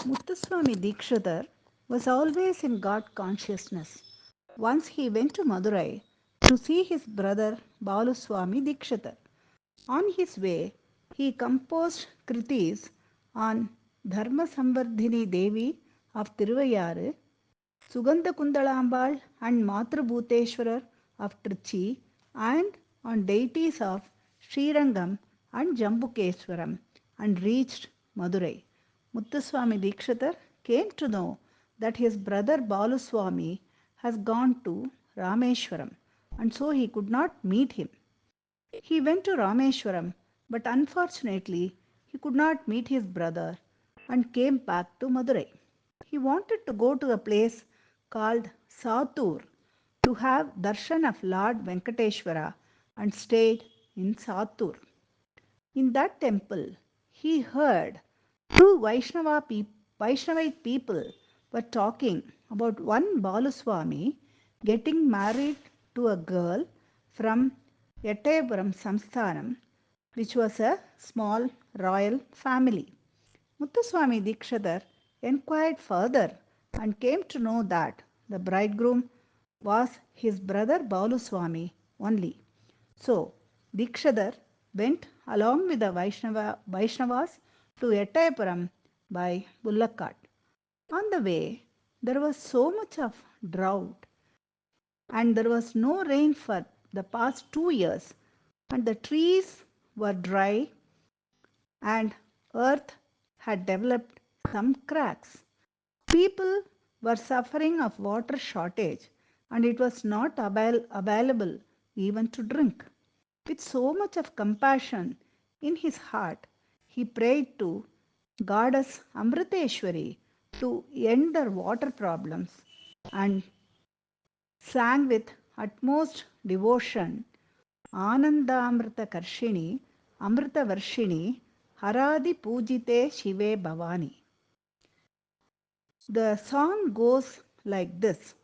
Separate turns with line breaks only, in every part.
Muthuswami Dikshitar was always in God consciousness. Once he went to Madurai to see his brother Baluswami Dikshitar. On his way, he composed kritis on Dharma Samvardhini Devi of Tiruvayaru, Sugandha Kundalambal and Matrabhuteshwarar of Trichy, and on deities of Srirangam and Jambukeswaram, and reached Madurai. Muthuswami Dikshitar came to know that his brother Baluswami has gone to Rameshwaram, and so he could not meet him. He went to Rameshwaram, but unfortunately he could not meet his brother and came back to Madurai. He wanted to go to a place called Satur to have darshan of Lord Venkateshwara and stayed in Satur. In that temple, he heard two Vaishnavite people were talking about one Baluswami getting married to a girl from Ettayapuram Samsthanam, which was a small royal family. Muthuswami Dikshitar inquired further and came to know that the bridegroom was his brother Baluswami only. So Dikshitar went along with the Vaishnavas to Ettayapuram by bullock cart. On the way, there was so much of drought and there was no rain for the past 2 years, and the trees were dry and earth had developed some cracks. People were suffering of water shortage and it was not available even to drink. With so much of compassion in his heart, he prayed to Goddess Amriteshwari to end their water problems and sang with utmost devotion Anandamrita Karshini Amrita Varshini Haradi Pujite Shive Bhavani. The song goes like this.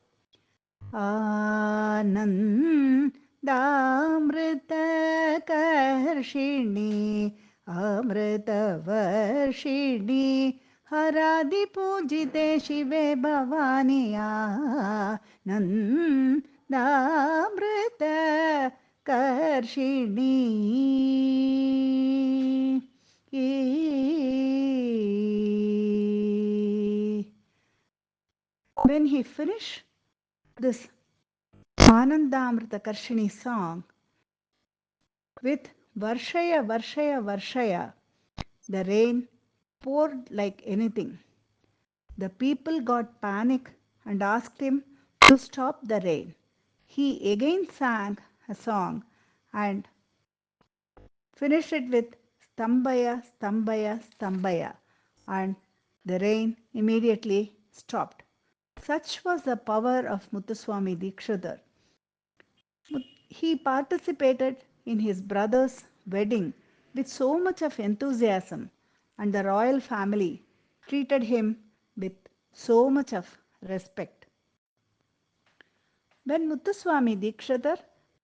आनन्दामृतकर्षिणि अमृतवर्षिणि हरादिपूजिते Shive Bhavani आनन्दामृतकर्षिणि. When he finished this Anandamrita Karshini song with Varshaya, Varshaya, Varshaya, the rain poured like anything. The people got panic and asked him to stop the rain. He again sang a song and finished it with Stambaya, Stambaya, Stambaya, and the rain immediately stopped. Such was the power of Muthuswami Dikshitar. He participated in his brother's wedding with so much of enthusiasm, and the royal family treated him with so much of respect. When Muthuswami Dikshitar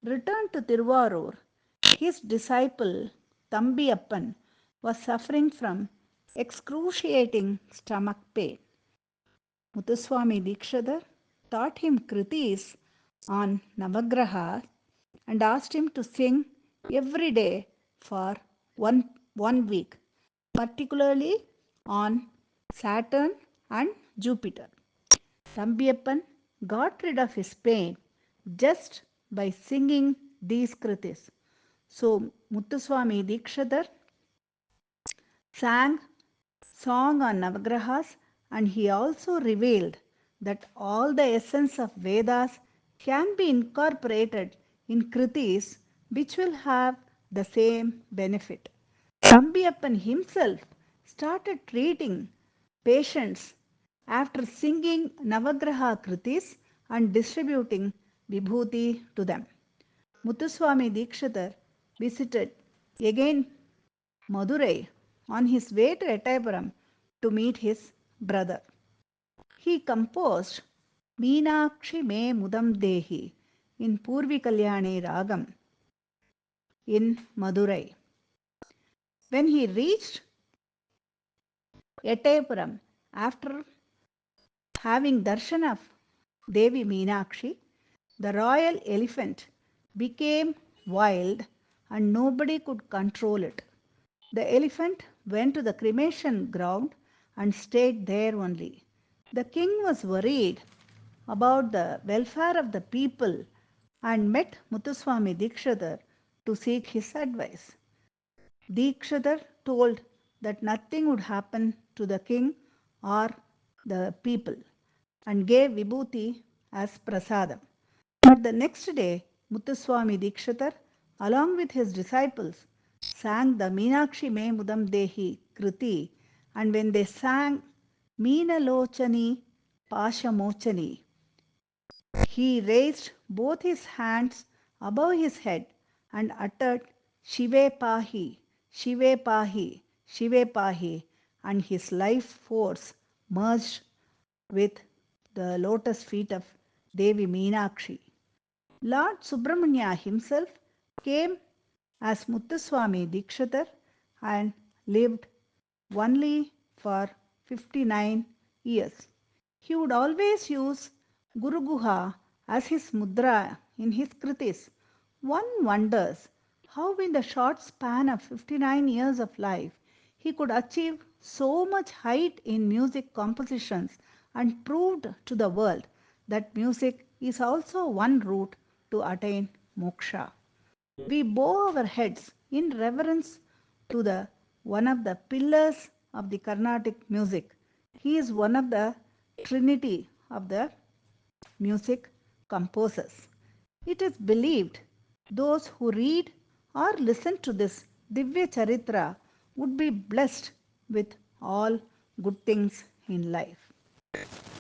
returned to Tiruvarur, his disciple Thambiyappan was suffering from excruciating stomach pain. Muthuswami Dikshitar taught him kritis on Navagraha and asked him to sing every day for one week, particularly on Saturn and Jupiter. Thambiyappan got rid of his pain just by singing these kritis. So Muthuswami Dikshitar sang song on Navagrahas, and he also revealed that all the essence of Vedas can be incorporated in kritis which will have the same benefit. Thambiyappan himself started treating patients after singing Navagraha kritis and distributing vibhuti to them. Muthuswami Dikshitar visited again Madurai on his way to Ettayapuram to meet his brother. He composed Meenakshi Me Mudam Dehi in Purvi Kalyani Ragam in Madurai. When he reached Ettayapuram, After having darshan of Devi Meenakshi, the royal elephant became wild and nobody could control it. The elephant went to the cremation ground and stayed there only. The king was worried about the welfare of the people and met Muthuswami Dikshitar to seek his advice. Dikshitar told that nothing would happen to the king or the people and gave Vibhuti as prasadam. But the next day, Muthuswami Dikshitar, along with his disciples, sang the Meenakshi Me Mudam Dehi Kriti, and when they sang Meenalochani Pashamochani, he raised both his hands above his head and uttered Shive Pahi, Shive Pahi, Shive Pahi, and his life force merged with the lotus feet of Devi Meenakshi. Lord Subramanya himself came as Muthuswami Dikshitar and lived only for 59 years. He would always use Guru Guha as his mudra in his kritis. One wonders how, in the short span of 59 years of life, he could achieve so much height in music compositions and proved to the world that music is also one route to attain moksha. We bow our heads in reverence to the one of the pillars of the Carnatic music. He is one of the trinity of the music composers. It is believed those who read or listen to this Divya Charitra would be blessed with all good things in life.